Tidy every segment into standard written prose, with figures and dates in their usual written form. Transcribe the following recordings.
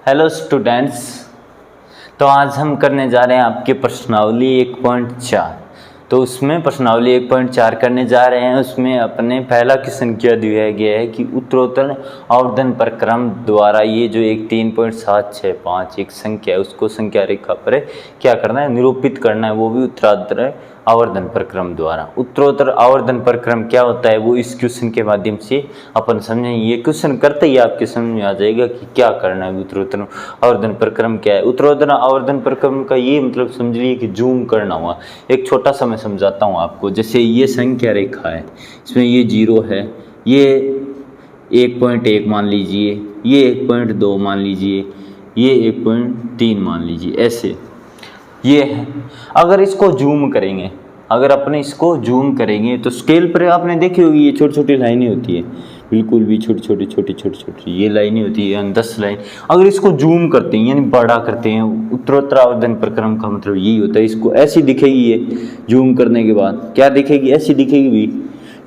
Hello students. तो आज हम करने जा रहे हैं आपके प्रश्नावली 1.4। तो उसमें प्रश्नावली 1.4 करने जा रहे हैं। उसमें अपने पहला क्वेश्चन क्या दिया गया है कि उत्तरोत्तर आवर्धन प्रक्रम द्वारा ये जो एक 3.765 एक संख्या है उसको संख्या रेखा पर क्या करना है, निरूपित करना है, वो भी उत्तरोत्तर आवर्धन प्रक्रम द्वारा। उत्तरोत्तर आवर्धन प्रक्रम क्या होता है वो इस क्वेश्चन के माध्यम से अपन समझेंगे। ये क्वेश्चन करते ही आपके समझ में आ जाएगा कि क्या करना है। उत्तरोत्तर आवर्धन प्रक्रम क्या है। उत्तरोत्तर आवर्धन प्रक्रम का ये मतलब समझ लीजिए कि जूम करना हुआ। एक छोटा सा मैं समझाता हूँ आपको। जैसे ये संख्या रेखा है, इसमें ये 0 है, ये 1.1 मान लीजिए, ये 1.2 मान लीजिए, ये 1.3 मान लीजिए, ऐसे ये है। अगर इसको जूम करेंगे, अगर अपने इसको जूम करेंगे तो स्केल पर आपने देखी होगी ये छोटी छोटी लाइनें होती है, बिल्कुल भी छोटी छोटी ये लाइनें होती है, 10 लाइन। अगर इसको जूम करते हैं यानी बड़ा करते हैं, उत्तरोत्तर आवर्धन प्रक्रम का मतलब यही होता है। इसको ऐसी दिखेगी, ये जूम करने के बाद क्या दिखेगी, ऐसी दिखेगी भी।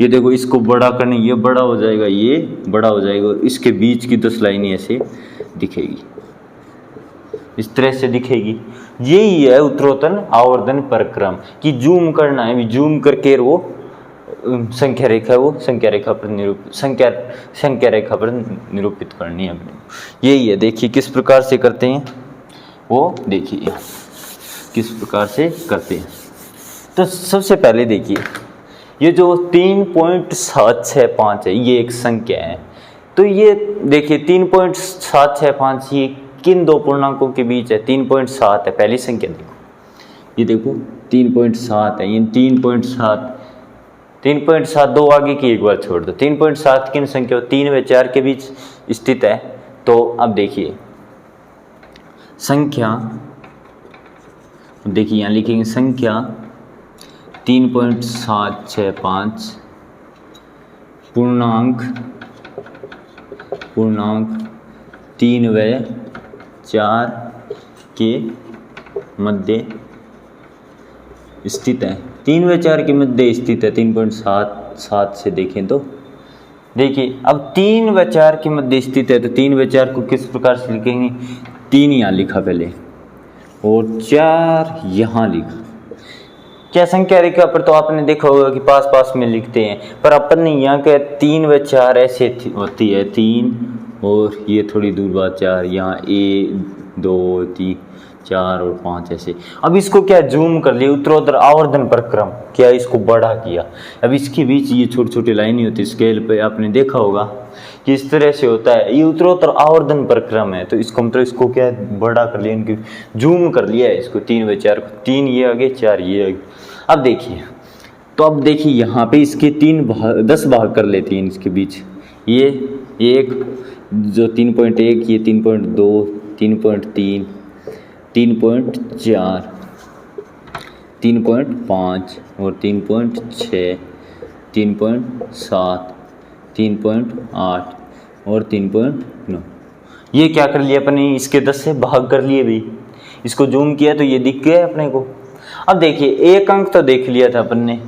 ये देखो, इसको बड़ा करने, ये बड़ा हो जाएगा, ये बड़ा हो जाएगा, और इसके बीच की 10 लाइनें ऐसे दिखेगी, इस तरह से दिखेगी। यही है उत्तरोत्तर आवर्धन प्रक्रम कि जूम करना है, जूम करके वो संख्या रेखा, वो संख्या रेखा पर संख्या रेखा पर निरूपित करनी है अपने। यही है। देखिए किस प्रकार से करते हैं वो, देखिए किस प्रकार से करते हैं। तो सबसे पहले देखिए, ये जो 3.765 है ये एक संख्या है। तो ये देखिए 3.765 ये किन दो पूर्णांकों के बीच है, 3.7 है। पहली संख्या देखो, ये देखो 3.7 है, ये 3.7 दो आगे की एक बार छोड़ दो। 3.7 किन संख्या 3 व 4 के बीच स्थित है। तो अब देखिए संख्या, देखिए यहाँ लिखेंगे संख्या 3.765 पूर्णांक 3 व 4 के मध्य स्थित है। 3 व 4 के मध्य स्थित है। 3.77 से देखें तो देखिए, अब 3 व 4 के मध्य स्थित है तो 3 व 4 को किस प्रकार से लिखेंगे, 3 यहाँ लिखा पहले और 4 यहाँ लिखा। क्या संख्या रेखा पर तो आपने देखा होगा कि पास पास में लिखते हैं, पर अपन ने यहाँ क्या 3 व 4 ऐसे होती है, 3 और ये थोड़ी दूर बाद 4, यहाँ 1 2 3 4 और 5 ऐसे। अब इसको क्या जूम कर लिया, उत्तरोत्तर आवर्धन प्रक्रम क्या इसको बड़ा किया। अब इसके बीच ये छोटी छोटी लाइनें होती है, स्केल पे आपने देखा होगा कि इस तरह से होता है। ये उत्तरोत्तर आवर्धन प्रक्रम है, तो इसको मतलब इसको क्या बड़ा कर लिया, इनकी जूम कर लिया है इसको 3 व 4 को। 3 ये आगे, 4 ये आगे। अब देखिए, तो अब देखिए यहाँ पे इसके 10 भाग कर लेते हैं इसके बीच। ये एक जो 3.1, ये 3.2, 3.3, 3.4, 3.5 और 3.6, 3.7, 3.8 और 3.9। ये क्या कर लिया अपने, इसके 10 से भाग कर लिए भी। इसको जूम किया तो ये दिख गया अपने को। अब देखिए एक अंक तो देख लिया था अपन ने,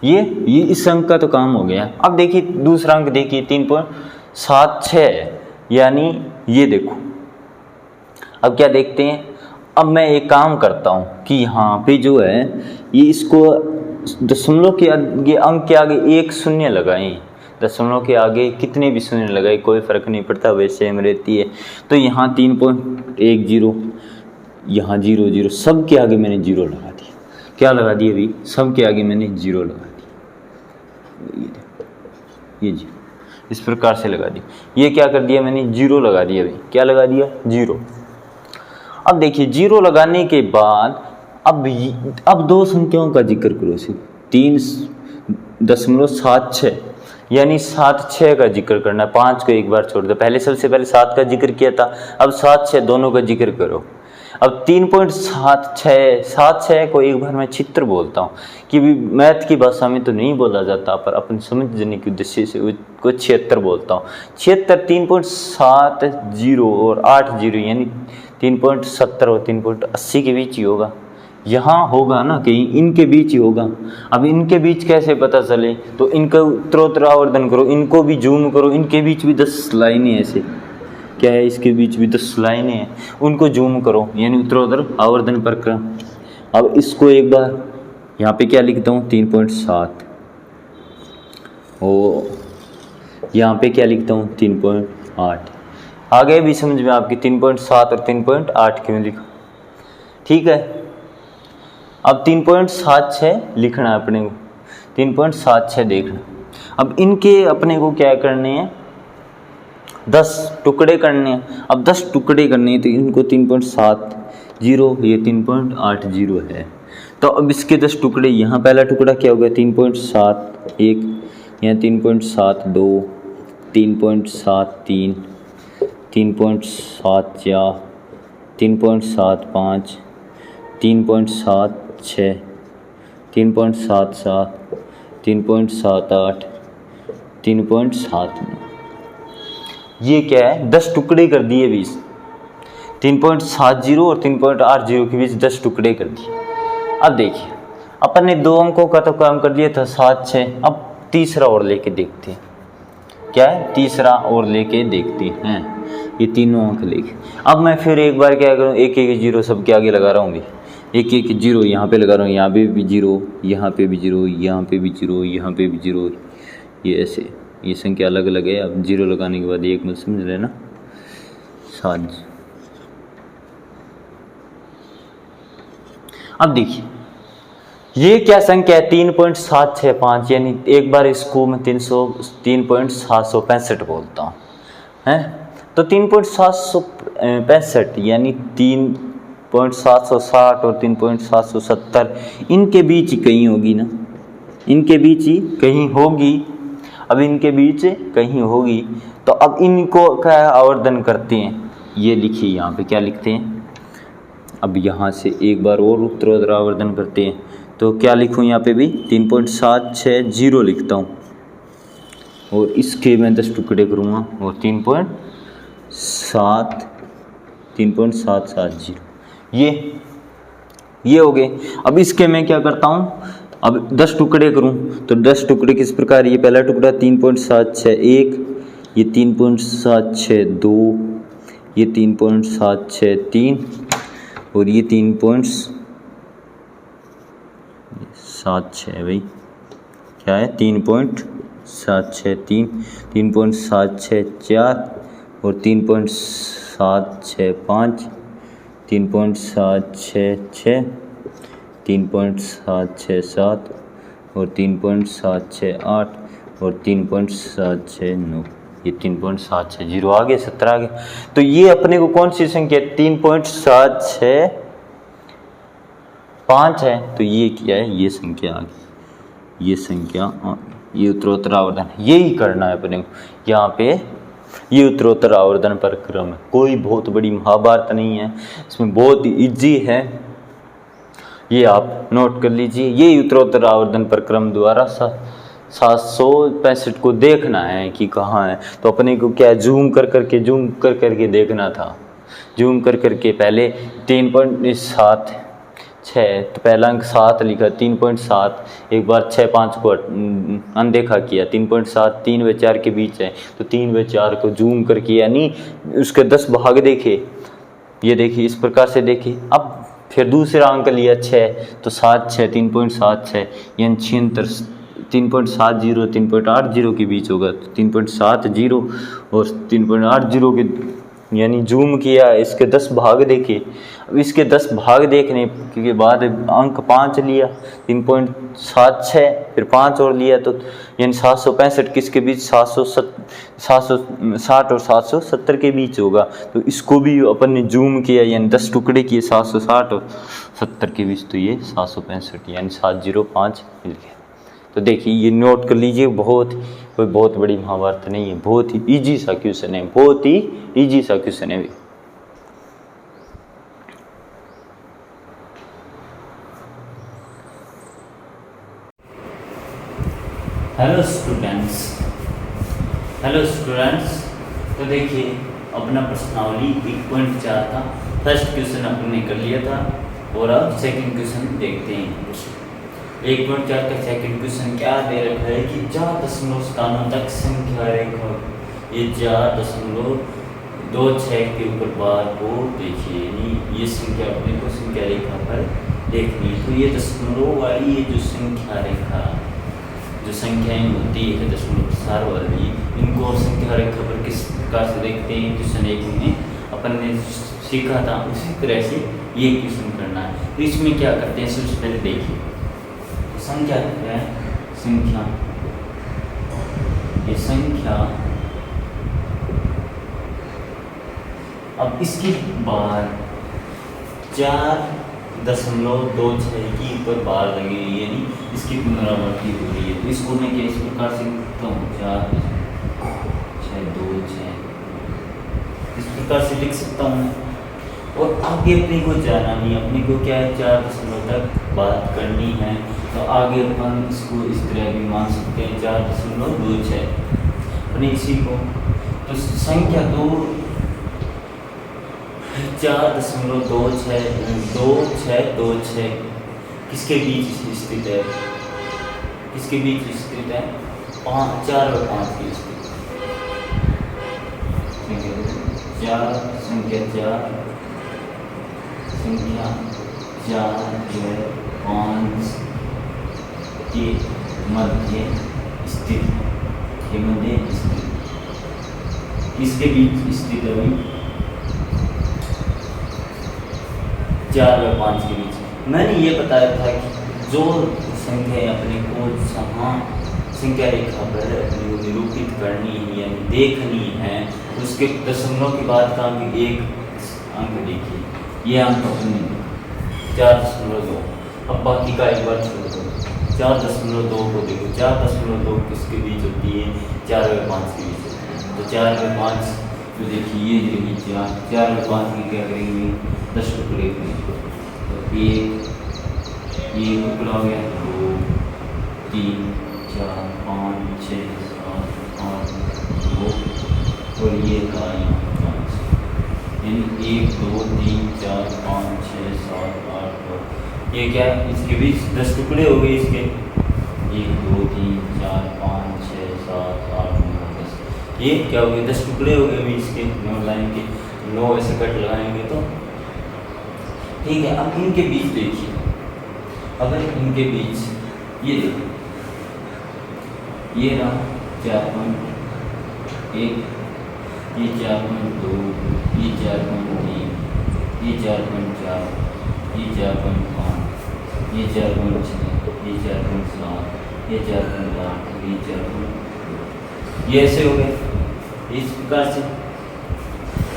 ये इस अंक का तो काम हो गया। अब देखिए दूसरा अंक देखिए 3.76, यानी ये देखो। अब क्या देखते हैं, अब मैं एक काम करता हूँ कि यहाँ पे जो है ये इसको दशमलव के आगे, अंक के आगे एक शून्य लगाएं। दशमलव के आगे कितने भी शून्य लगाए कोई फर्क नहीं पड़ता, वैसे सेम रहती है। तो यहाँ 3.10, यहाँ 0 सब के आगे मैंने 0 लगा दिया। क्या लगा दिया अभी, सब के आगे मैंने 0 लगा दिया। ये 0 इस प्रकार से लगा दिया। ये क्या कर दिया मैंने, 0 लगा दिया अभी। क्या लगा दिया, 0। अब देखिए 0 लगाने के बाद अब दो संख्याओं का जिक्र करो सिर्फ। 3.76 यानी 7 6 का जिक्र करना है। 5 को एक बार छोड़ दो, पहले सबसे पहले 7 का जिक्र किया था, अब 7 6 दोनों का जिक्र करो। अब 3.76 को एक बार मैं चित्र बोलता हूँ कि मैथ की भाषा में तो नहीं बोला जाता, पर अपन समझने के उद्देश्य से उसको 76 बोलता हूँ। 76 3.70 और 80 यानी 3.70 और 3.80 के बीच ही होगा। यहाँ होगा ना, कहीं इनके बीच ही होगा। अब इनके बीच कैसे पता चले, तो इनका उत्तरोत्तर आवर्धन करो, इनको भी जूम करो, इनके बीच भी 10 लाइनें ऐसे क्या है, इसके बीच भी 10 लाइनें हैं, उनको जूम करो, यानी उत्तरोत्तर आवर्धन प्रक्रम। अब इसको एक बार यहाँ पे क्या लिखता हूँ 3.7, और यहाँ पे क्या लिखता हूँ 3.8। आगे भी समझ में आपकी 3.7 और 3.8 क्यों लिखा, ठीक है। अब 3.76 लिखना है अपने को, 3.76 देखना। अब इनके अपने को क्या करने हैं, 10 टुकड़े करने हैं। अब 10 टुकड़े करने हैं तो इनको 3.70, ये 3.80 है। तो अब इसके 10 टुकड़े, यहाँ पहला टुकड़ा क्या होगा 3.71, यहाँ 3.72, 3.73, 3.74, 3.75, 3.76, 3.77, 3.78, 3.79। ये क्या है 10 टुकड़े कर दिए 20, 3.70 और 3.80 के बीच 10 टुकड़े कर दिए। अब देखिए अपन ने 2 अंकों का तो काम कर दिया था 7, 6, अब तीसरा और लेके देखते हैं, क्या है तीसरा और लेके देखते हैं, ये तीनों अंक लेके। अब मैं फिर एक बार क्या करूँ, एक एक जीरो सबके आगे लगा रहा हूँ, एक एक जीरो यहाँ पे लगा रहा हूँ, यहाँ पे भी जीरो, यहाँ पे भी जीरो, यहाँ पे भी जीरो, यहाँ पे भी जीरो, ये ऐसे, ये संख्या अलग अलग है। अब जीरो लगाने के बाद एक मत समझ लेना 7। अब देखिए ये क्या संख्या है 3.765, यानी एक बार इसको मैं 3.765 बोलता हूँ, हैं तो 3.765 यानी 3.760 और 3.770 इनके बीच ही कहीं होगी ना, इनके बीच ही कहीं होगी। अब इनके बीच कहीं होगी तो अब इनको क्या आवर्धन करते हैं, ये लिखिए यहाँ पे क्या लिखते हैं। अब यहाँ से एक बार और उत्तरोत्तर आवर्धन करते हैं तो क्या लिखूँ, यहाँ पे भी 3.760 लिखता हूँ, और इसके मैं 10 टुकड़े करूँगा और 3.770 ये हो गए। अब इसके मैं क्या करता हूँ, अब 10 टुकड़े करूँ तो 10 टुकड़े किस प्रकार, ये पहला टुकड़ा 3.761, ये 3.762, ये 3.763 और ये 3.76 भाई क्या है 3.763, 3.764 और 3.765, 3.766, 3.767 और 3.768 और 3.769, ये 3.760 आ गए, 17 आ गए। तो ये अपने को कौन सी संख्या 3.765 है, तो ये क्या है, ये संख्या आ गई, ये संख्या, ये उत्तरोत्तर आवर्धन, यही करना है अपने को यहाँ पे। ये उत्तरोत्तर आवर्धन प्रक्रम है, कोई बहुत बड़ी महाभारत नहीं है, इसमें बहुत इजी है, ये आप नोट कर लीजिए। ये उत्तरोत्तर आवर्धन प्रक्रम द्वारा 765 को देखना है कि कहाँ है, तो अपने को क्या जूम कर करके देखना था, जूम कर करके पहले 3.76 तो पहला अंक 7 लिखा, 3.7 एक बार 6 5 को अनदेखा किया, 3.7 3 व 4 के बीच है तो 3 व 4 को जूम करके यानी उसके 10 भाग देखे, ये देखिए इस प्रकार से देखिए। अब फिर दूसरा अंक लिया 6 तो 7 6 3.76 यानी 76, 3.70 3.80 के बीच होगा, तो 3.70 और 3.80 के यानी जूम किया, इसके 10 भाग देखे। अब इसके 10 भाग देखने के बाद अंक 5 लिया 3.76, फिर 5 और लिया तो यानी 765 किसके बीच 760 और 770 के बीच होगा, तो इसको भी अपन ने जूम किया यानी 10 टुकड़े किए 760 और 70 के बीच, तो ये 765 यानी 705 मिल गया। तो देखिए ये नोट कर लीजिए, कोई बहुत बड़ी महाभारत नहीं है, बहुत ही इजी सा क्वेश्चन है, बहुत ही इजी सा क्वेश्चन है। हेलो स्टूडेंट्स, तो देखिए अपना प्रश्नावली 1.4 था, फर्स्ट क्वेश्चन अपने कर लिया था और अब सेकंड क्वेश्चन देखते हैं। 1.4 का सेकंड क्वेश्चन क्या दे रखा है कि 4 दशमलव स्थानों तक संख्या रेखा, ये 4 दशमलव दो छः के ऊपर बार को देखिए, यानी ये संख्या अपने को संख्या रेखा पर देखनी है। तो ये दशमलव वाली ये जो संख्या रेखा, जो संख्याएं होती है दशमलव प्रसार वाली, इनको संख्या रेखा पर किस प्रकार से देखते हैं क्वेश्चन 1 में अपन ने सीखा था, उसी तरह से ये क्वेश्चन करना है। तो इसमें क्या करते हैं, सबसे पहले देखिए संख्या क्या है, संख्या, ये संख्या, अब इसके बाद 4.26 की ऊपर बार लगे, यानी इसकी पुनरावृत्ति हो रही है। तो इसको मैं क्या इस प्रकार से लिखता हूँ, 4.626 इस प्रकार से लिख सकता हूँ। और आगे अपने को जाना नहीं, अपने को क्या है 4 दशमलव तक बात करनी है, तो आगे अपन इसको इस तरह भी मान सकते हैं 4.26 अपने इसी को। तो संख्या 4.26 किसके बीच स्थित है, किसके बीच स्थित है, 4 और 5 की स्थिति। संख्या 4 जो है 5 के मध्य स्थित, के मध्य स्थित, किसके बीच स्थित है भाई, 4 और 5 के बीच। मैंने ये बताया था कि जो संख्या अपने को जहाँ संख्या रेखा पर अपने को निरूपित करनी है यानी देखनी है, उसके दशमलव के बाद का अंक एक अंक देखिए, ये अंक अपने 4.2। अब बाकी का एक बार छोड़ दो, 4.2 को देखो, 4.2 किसके बीच होती है, 4 और 5 के बीच होती है। तो 4 और 5 तो देखिए ये देखिए 4 और 5 की क्या करेंगे, 10 टुकड़े करेंगे। तो एक टुकड़ा हो गया, 2 3 4 5 6 7 8 2 और ये का 5, यानी 1 2 3 4 5 6 7 8 2, ये क्या है इसके बीच 10 टुकड़े हो गए इसके, 1 2 3 4 5 6 7 8 9 10, ये क्या हो गए 10 टुकड़े हो गए अभी इसके 9 लाइन के, 9 ऐसे कट लगाएंगे तो ठीक है। अब इनके बीच देखिए, अगर इनके बीच ये देखो, ये रहा 4.1, ये 4.2, ये 4.3, ये 4.4, ये 4.5, ये 4.6, ये 4.7, ये 4.8, ये 4.2, ये ऐसे हो गए इस प्रकार से।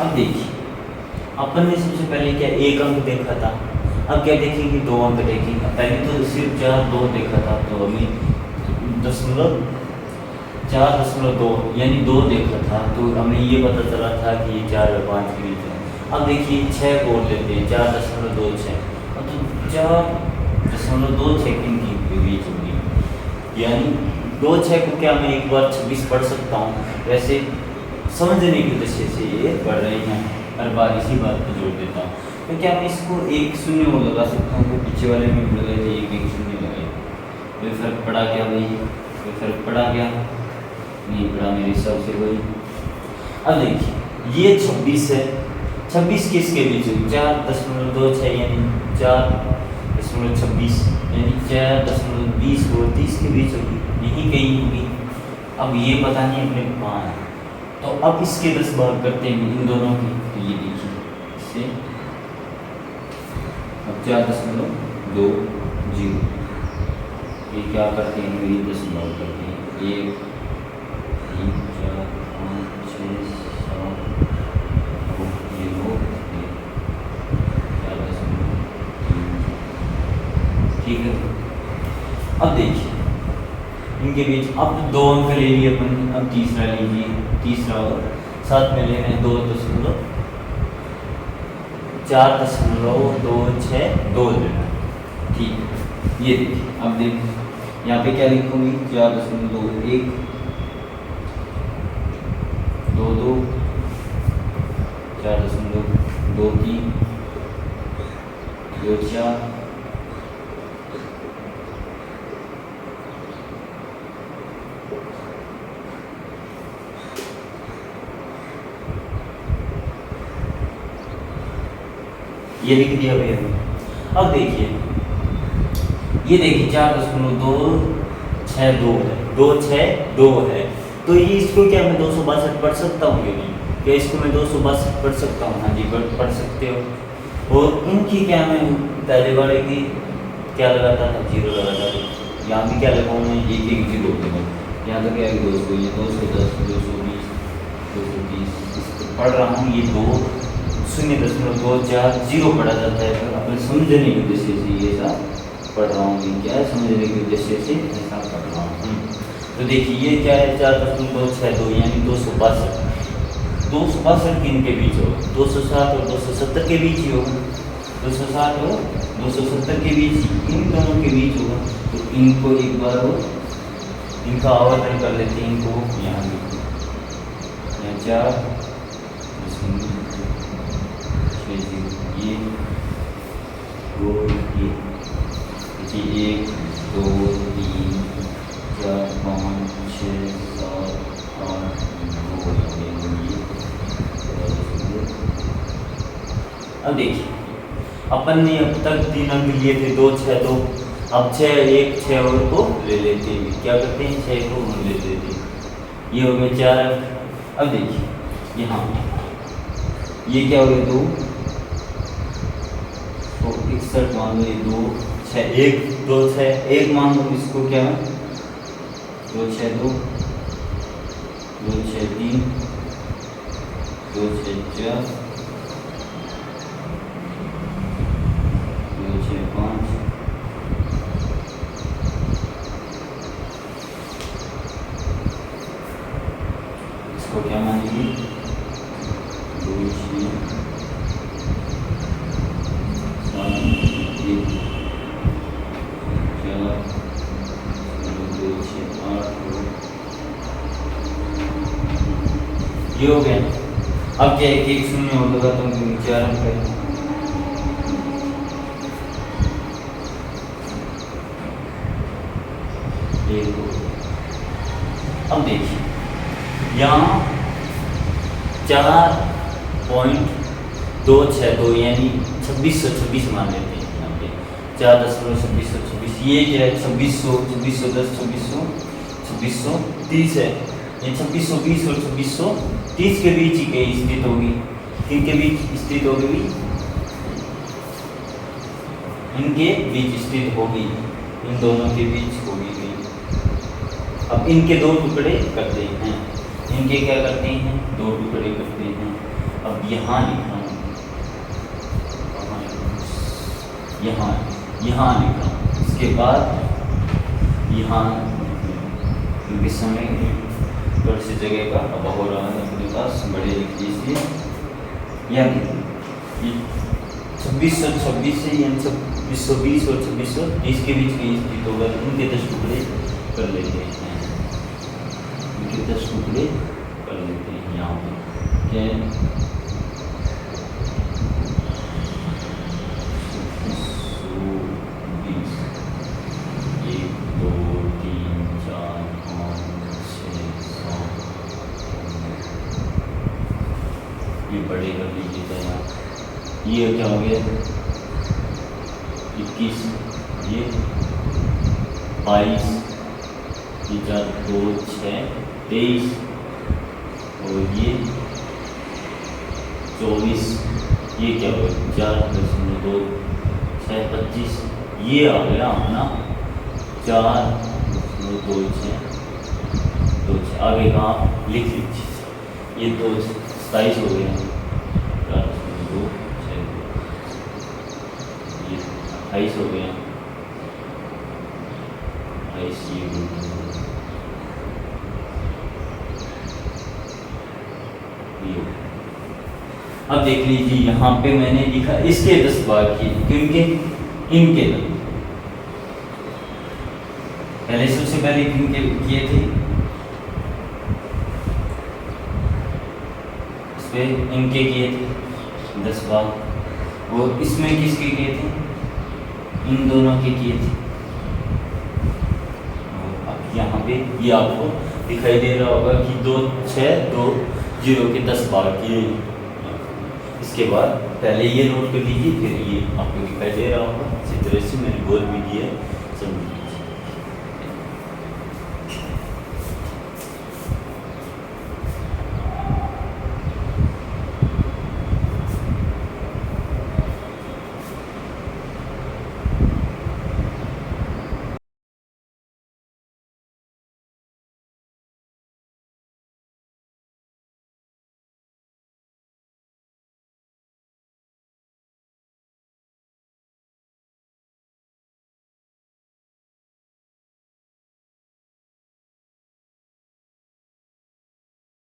अब देखिए अपन ने सबसे पहले क्या एक अंक देखा था, अब क्या देखेंगे 2 अंक देखेंगे। पहले तो सिर्फ 4.2 देखा था, तो अभी 4.2 यानी 2 देखा था, तो हमें ये पता चला था कि ये 4 और 5 के बीच है। अब देखिए 6 बोल लेते हैं, 4.26, तो 4.26 के बीच होगी, यानी 2 6 को क्या मैं एक बार 26 पढ़ सकता हूँ। वैसे समझने की उद्देश्य से ये पढ़ रहे हैं, हर बार इसी बात पर जोड़ देता हूँ। तो क्या मैं इसको 1 शून्य वो लगा सकता हूँ, तो पीछे वाले में बोल रहे थे 1 शून्य लगाए, कोई फर्क पड़ा क्या भाई, कोई फर्क पड़ा क्या, नहीं पड़ा मेरे हिसाब से कोई। अब देखिए ये 26 है, 26 किसके बीच है, 4.26 यानी 4.26 यानी 4.20 और 30 के बीच होगी, यही कहीं होगी। अब ये पता नहीं अपने को कहाँ है, तो अब इसके 10 भाग करते हैं इन दोनों की, तो ये देखिए इससे अब 4.20 ये क्या करते हैं, ये 10 भाग करते हैं, 1 3 4 5 6 7 2 ये हो 4.3, ठीक है। अब देखिए इनके बीच अब 2 अंक ले लिए अपन, अब तीसरा लीजिए, तीसरा और साथ में ले रहे हैं 4.262 लेना, ठीक है। ये देखिए अब देखिए यहाँ पे क्या लिखूंगी, 4.21 2 2 4.23 2 4 4 ये लिख दिया भैया। अब देखिए, ये देखिए 4.262 है, 262 है, तो ये इसको क्या मैं 262 पढ़ सकता हूँ कि नहीं? क्या इसको मैं 262 पढ़ सकता हूँ? हाँ जी पढ़ सकते हो। और इनकी क्या मैं पहले वाले की क्या लगाता था? 0 लगाता था। यहाँ भी क्या लगाऊँ मैं? एक 0 दूँगा। यहाँ तो क्या है 200, ये 210, 220, 230 पढ़ रहा हूँ। ये 0.240 पढ़ा जाता है, पर अपने समझने के उद्देश्य से ये सब पढ़ रहा हूँ। क्या है? समझने के उद्देश्य से ऐसा पढ़ रहा हूँ। तो देखिए ये क्या है? 4.262 यानी 262। 262 किन के बीच होगा? 260 और 270 के बीच ही होगा। 260 और 270 के बीच, इन दोनों के बीच होगा। तो इनको एक बार और इनका आवर्तन कर लेते हैं। इनको यहाँ लिखो, यहाँ 4 ये 2 ये 1 2 3 4 5 6 7 8 9। अब देखिए अपन ने अब तक 3 अंक लिए थे, 2 6 2। अब 6 1 6 और को ले लेते हैं। क्या करते हैं? 6 को ले लेते हैं। ये हो गए 4 अंक। अब देखिए यहाँ ये क्या हो गया? 2 तो 61 मान लो। ये 2 6 1 2 6 1 मान लो। इसको क्या है? 2 6 2 2 6 3 2 6 4 2 6 5 इसको क्या मानेंगे? 2 6 7 1 4 2 6 8 ये हो गया। अब क्या एक 0 हो लगा तो 4 अंक है। अब देखिए यहाँ 4.262 यानी 2626 मान लेते हैं। यहाँ पे 4.2626 ये क्या है? 2600 2610 2630 है। ये 2620 और 2630 के बीच ही कहीं स्थित होगी। किनके बीच स्थित होगी? इनके बीच स्थित होगी, इन दोनों के बीच होगी। अब इनके 2 टुकड़े करते हैं। इनके क्या करते हैं? 2 टुकड़े करते हैं। अब यहाँ लिखा हूँ, यहाँ लिखा हूँ। इसके बाद यहाँ क्योंकि समय थोड़ी सी जगह का अभाव हो रहा है अपने पास, बड़े लिख लीजिए। यहाँ 2626 से यानी 2620 और 2630 के बीच की स्थित होगा। उनके 10 टुकड़े कर लेते हैं। इनके 10 टुकड़े कर लेते हैं। यहाँ पे क्या है? 1 2 3 4 5 6 7 ये बड़े कर लीजिएगा। यहाँ ये क्या हो गया? 21 ये 22 ये 4 2 6 23 और ये 24 ये क्या हो गया? 4.2 6 25 ये आ गया अपना 4.2 6 आगे का आप लिख लीजिए। ये 2 27 हो गया। 4.2 6 ये 28 हो गया। 28 ये अब देख लीजिए यहाँ पे मैंने लिखा इसके 10 भाग किए क्योंकि इनके पहले सबसे पहले इनके किए थे। इस पे इनके किए थे 10 भाग और इसमें किसके किए थे? इन दोनों के किए थे। अब यहाँ पे ये आपको दिखाई दे रहा होगा कि 2 6 2 0 के 10 भाग किए। इसके बाद पहले ये नोट कर लीजिए, फिर ये आपको दिखाई दे रहा होगा इसी तरह से मैंने बोल भी दिया है।